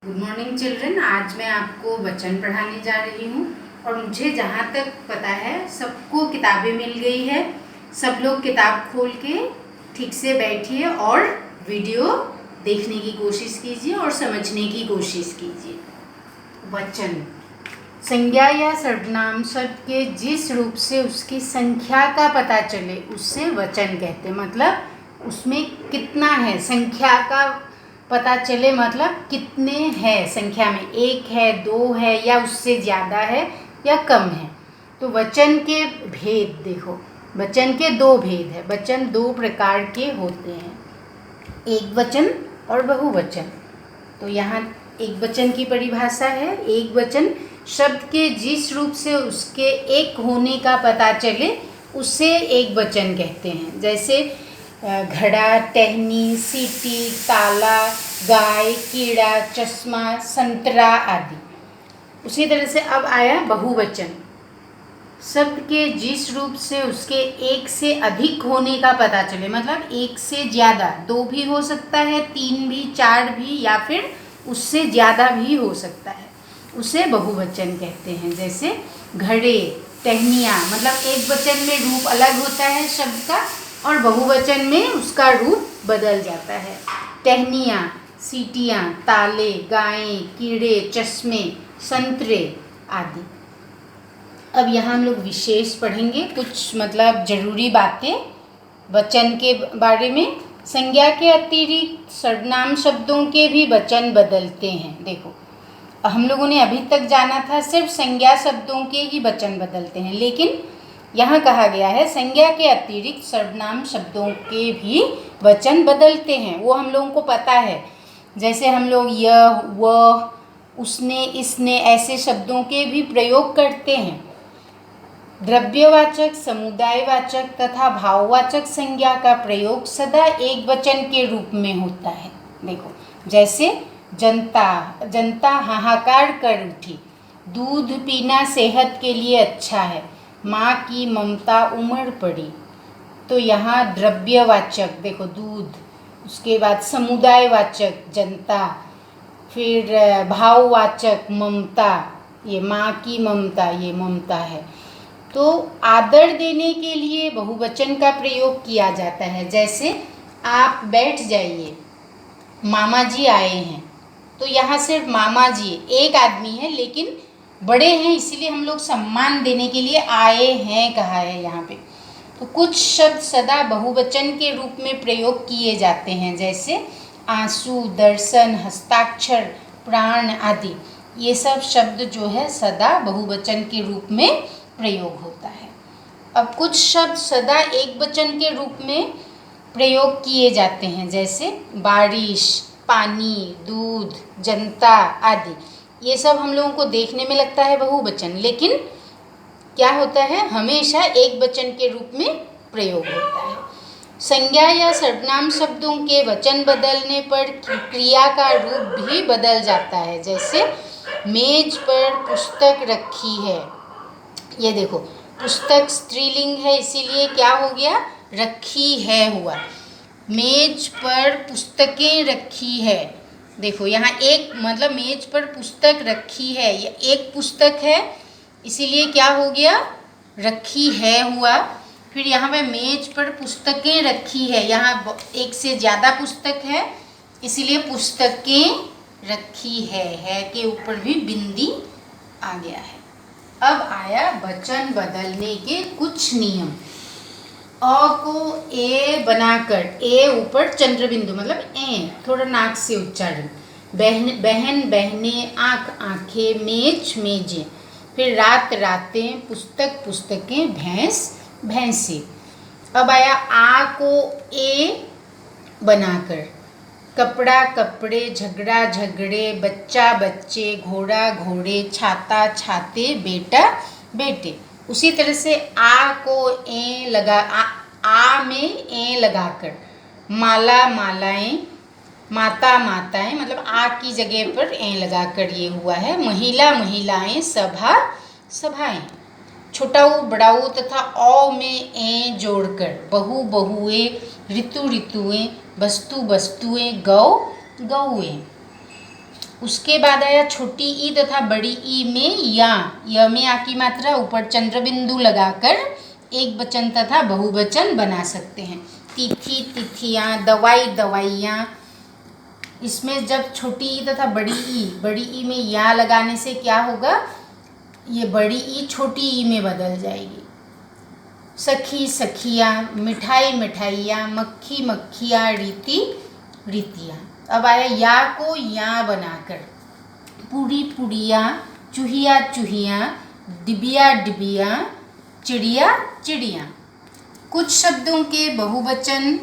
Good morning children. आज मैं आपको वचन पढ़ाने जा रही हूँ और मुझे जहाँ तक पता है सबको किताबें मिल गई है। सब लोग किताब खोल के ठीक से बैठिए और वीडियो देखने की कोशिश कीजिए और समझने की कोशिश कीजिए। वचन संज्ञा या सर्वनाम शब्द के जिस रूप से उसकी संख्या का पता चले उससे वचन कहते हैं। मतलब उसमें कितना है, संख्या का पता चले, मतलब कितने हैं संख्या में, एक है, दो है या उससे ज़्यादा है या कम है। तो वचन के भेद देखो, वचन के दो भेद है। वचन दो प्रकार के होते हैं, एक वचन और बहुवचन। तो यहाँ एक वचन की परिभाषा है, एक वचन शब्द के जिस रूप से उसके एक होने का पता चले उसे एक वचन कहते हैं। जैसे घड़ा, टहनी, सीटी, ताला, गाय, कीड़ा, चश्मा, संतरा आदि। उसी तरह से अब आया बहुवचन, शब्द के जिस रूप से उसके एक से अधिक होने का पता चले, मतलब एक से ज़्यादा, दो भी हो सकता है, तीन भी, चार भी, या फिर उससे ज़्यादा भी हो सकता है, उसे बहुवचन कहते हैं। जैसे घड़े, टहनियाँ, मतलब एक वचन में रूप अलग होता है शब्द का और बहुवचन में उसका रूप बदल जाता है। टहनियाँ, सीटियाँ, ताले, गायें, कीड़े, चश्मे, संतरे आदि। अब यहाँ हम लोग विशेष पढ़ेंगे कुछ, मतलब ज़रूरी बातें वचन के बारे में। संज्ञा के अतिरिक्त सर्वनाम शब्दों के भी वचन बदलते हैं। देखो, हम लोगों ने अभी तक जाना था सिर्फ संज्ञा शब्दों के ही वचन बदलते हैं, लेकिन यहाँ कहा गया है संज्ञा के अतिरिक्त सर्वनाम शब्दों के भी वचन बदलते हैं। वो हम लोगों को पता है। जैसे हम लोग यह, वह, उसने, इसने ऐसे शब्दों के भी प्रयोग करते हैं। द्रव्यवाचक, समुदायवाचक तथा भाववाचक संज्ञा का प्रयोग सदा एक वचन के रूप में होता है। देखो, जैसे जनता, जनता हाहाकार कर उठी। दूध पीना सेहत के लिए अच्छा है। माँ की ममता उमड़ पड़ी। तो यहाँ द्रव्यवाचक देखो दूध, उसके बाद समुदायवाचक जनता, फिर भाववाचक ममता, ये माँ की ममता, ये ममता है। तो आदर देने के लिए बहुवचन का प्रयोग किया जाता है। जैसे आप बैठ जाइए, मामा जी आए हैं। तो यहाँ सिर्फ मामा जी एक आदमी है, लेकिन बड़े हैं, इसीलिए हम लोग सम्मान देने के लिए आए हैं कहा है यहाँ पे। तो कुछ शब्द सदा बहुवचन के रूप में प्रयोग किए जाते हैं, जैसे आंसू, दर्शन, हस्ताक्षर, प्राण आदि। ये सब शब्द जो है सदा बहुवचन के रूप में प्रयोग होता है। अब कुछ शब्द सदा एक वचन के रूप में प्रयोग किए जाते हैं, जैसे बारिश, पानी, दूध, जनता आदि। ये सब हम लोगों को देखने में लगता है बहुवचन, लेकिन क्या होता है, हमेशा एक वचन के रूप में प्रयोग होता है। संज्ञा या सर्वनाम शब्दों के वचन बदलने पर क्रिया का रूप भी बदल जाता है। जैसे मेज पर पुस्तक रखी है। ये देखो, पुस्तक स्त्रीलिंग है, इसीलिए क्या हो गया, रखी है हुआ। मेज पर पुस्तकें रखी है। देखो यहाँ एक, मतलब मेज पर पुस्तक रखी है, ये एक पुस्तक है, इसीलिए क्या हो गया, रखी है हुआ। फिर यहाँ पे मेज पर पुस्तकें रखी है, यहाँ एक से ज़्यादा पुस्तक है, इसीलिए पुस्तकें रखी है के ऊपर भी बिंदी आ गया है। अब आया वचन बदलने के कुछ नियम। अ को ए बनाकर, ए ऊपर चंद्र बिंदु, मतलब ए, थोड़ा नाक से उच्चारण। बहन, बहन, बहने, आँख, आँखें, मेज, मेजें। फिर रात, रातें, पुस्तक, पुस्तकें, भैंस, भैंसे। अब आया आ को ए बनाकर, कपड़ा, कपड़े, झगड़ा, झगड़े, बच्चा, बच्चे, घोड़ा, घोड़े, छाता, छाते, बेटा, बेटे। उसी तरह से आ को ए लगा, आ में ए लगाकर, माला, मालाएं, माता, माताएं, मतलब आ की जगह पर ए लगाकर ये हुआ है। महिला, महिलाएं, सभा, सभाएं। छोटाऊ, बड़ाऊ तथा औ में ए जोड़कर, बहु, बहुएं, ऋतु, ऋतुएं, वस्तु, वस्तुएं, गौ, गौएं। उसके बाद आया छोटी ई तथा बड़ी ई में या में आ की मात्रा, ऊपर चंद्र बिंदु लगाकर एक वचन तथा बहुवचन बना सकते हैं। तिथि तिथियाँ, दवाई दवाइयाँ। इसमें जब छोटी ई तथा बड़ी ई में या लगाने से क्या होगा, ये बड़ी ई छोटी ई में बदल जाएगी। सखी सखियाँ, मिठाई मिठाइयाँ, मक्खी मक्खियाँ, रीति रीतियाँ। अब आया या को या बनाकर, पूरी पुड़िया, चूहिया चूहिया, डिबिया डिबिया, चिड़िया चिड़िया। कुछ शब्दों के बहुवचन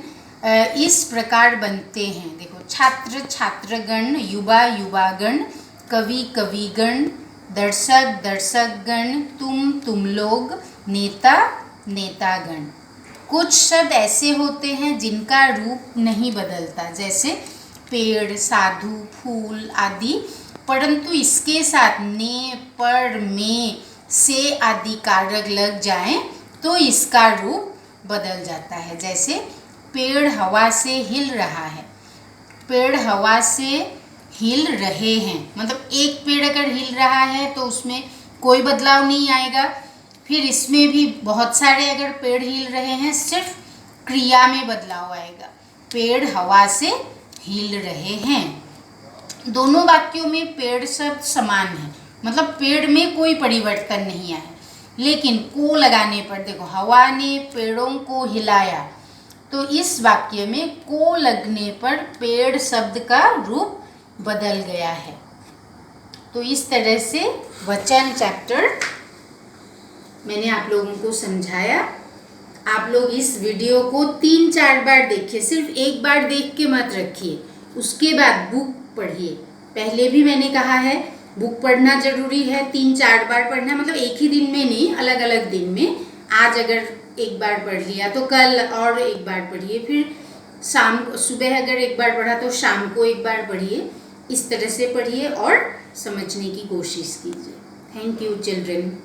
इस प्रकार बनते हैं, देखो, छात्र छात्रगण, युवा युवागण, कवि कविगण, दर्शक दर्शकगण, तुम लोग, नेता नेतागण। कुछ शब्द ऐसे होते हैं जिनका रूप नहीं बदलता, जैसे पेड़, साधु, फूल आदि, परंतु इसके साथ ने, पर, में, से आदि कारक लग जाएं तो इसका रूप बदल जाता है। जैसे पेड़ हवा से हिल रहा है, पेड़ हवा से हिल रहे हैं, मतलब एक पेड़ अगर हिल रहा है तो उसमें कोई बदलाव नहीं आएगा। फिर इसमें भी बहुत सारे अगर पेड़ हिल रहे हैं, सिर्फ क्रिया में बदलाव आएगा। पेड़ हवा से हिल रहे हैं। दोनों वाक्यों में पेड़ शब्द समान है, मतलब पेड़ में कोई परिवर्तन नहीं आया। लेकिन को लगाने पर देखो, हवा ने पेड़ों को हिलाया, तो इस वाक्य में को लगने पर पेड़ शब्द का रूप बदल गया है। तो इस तरह से वचन चैप्टर मैंने आप लोगों को समझाया। आप लोग इस वीडियो को 3-4 बार देखिए, सिर्फ एक बार देख के मत रखिए, उसके बाद बुक पढ़िए। पहले भी मैंने कहा है बुक पढ़ना जरूरी है, 3-4 बार पढ़ना, मतलब एक ही दिन में नहीं, अलग अलग दिन में। आज अगर एक बार पढ़ लिया तो कल और एक बार पढ़िए, फिर सुबह अगर एक बार पढ़ा तो शाम को एक बार पढ़िए। इस तरह से पढ़िए और समझने की कोशिश कीजिए। Thank you children.